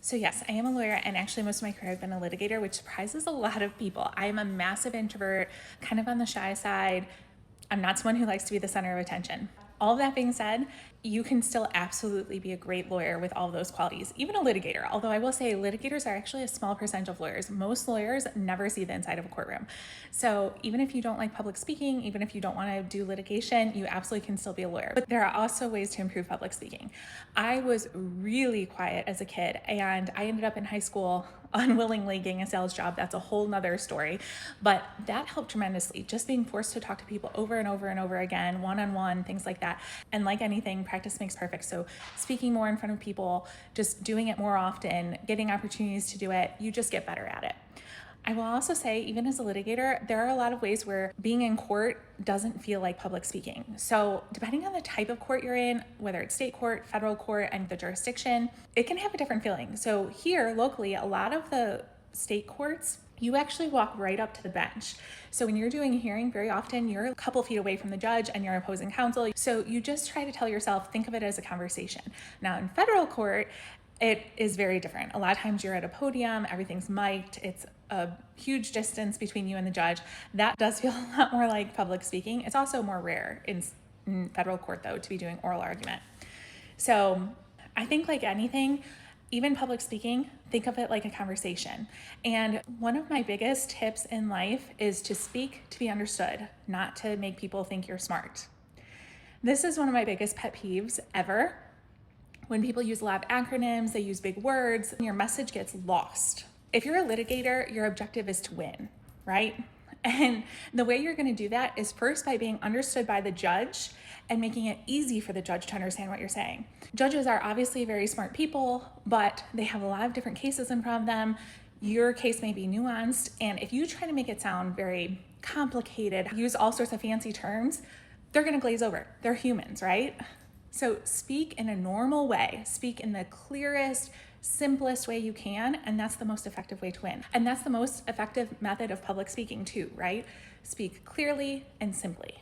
So yes, I am a lawyer, and actually most of my career I've been a litigator, which surprises a lot of people. I am a massive introvert, kind of on the shy side. I'm not someone who likes to be the center of attention. All of that being said, you can still absolutely be a great lawyer with all of those qualities, even a litigator. Although I will say litigators are actually a small percentage of lawyers. Most lawyers never see the inside of a courtroom. So even if you don't like public speaking, even if you don't want to do litigation, you absolutely can still be a lawyer. But there are also ways to improve public speaking. I was really quiet as a kid, and I ended up in high school unwillingly getting a sales job. That's a whole nother story. But that helped tremendously. Just being forced to talk to people over and over and over again, one-on-one, things like that. And like anything, practice makes perfect. So speaking more in front of people, just doing it more often, getting opportunities to do it, you just get better at it. I will also say, even as a litigator, there are a lot of ways where being in court doesn't feel like public speaking. So depending on the type of court you're in, whether it's state court, federal court, and the jurisdiction, it can have a different feeling. So here locally, a lot of the state courts, you actually walk right up to the bench. So when you're doing a hearing, very often you're a couple feet away from the judge and you're opposing counsel. So you just try to tell yourself, think of it as a conversation. Now in federal court, it is very different. A lot of times you're at a podium, everything's mic'd, it's a huge distance between you and the judge. That does feel a lot more like public speaking. It's also more rare in federal court, though, to be doing oral argument. So I think, like anything, even public speaking, think of it like a conversation. And one of my biggest tips in life is to speak to be understood, not to make people think you're smart. This is one of my biggest pet peeves ever. When people use a lot of acronyms, they use big words, your message gets lost. If you're a litigator, your objective is to win, right? And the way you're going to do that is first by being understood by the judge and making it easy for the judge to understand what you're saying. Judges are obviously very smart people, but they have a lot of different cases in front of them. Your case may be nuanced, and if you try to make it sound very complicated, use all sorts of fancy terms, they're going to glaze over. They're humans, right? So speak in a normal way, speak in the clearest, simplest way you can, and that's the most effective way to win. And that's the most effective method of public speaking too, right? Speak clearly and simply.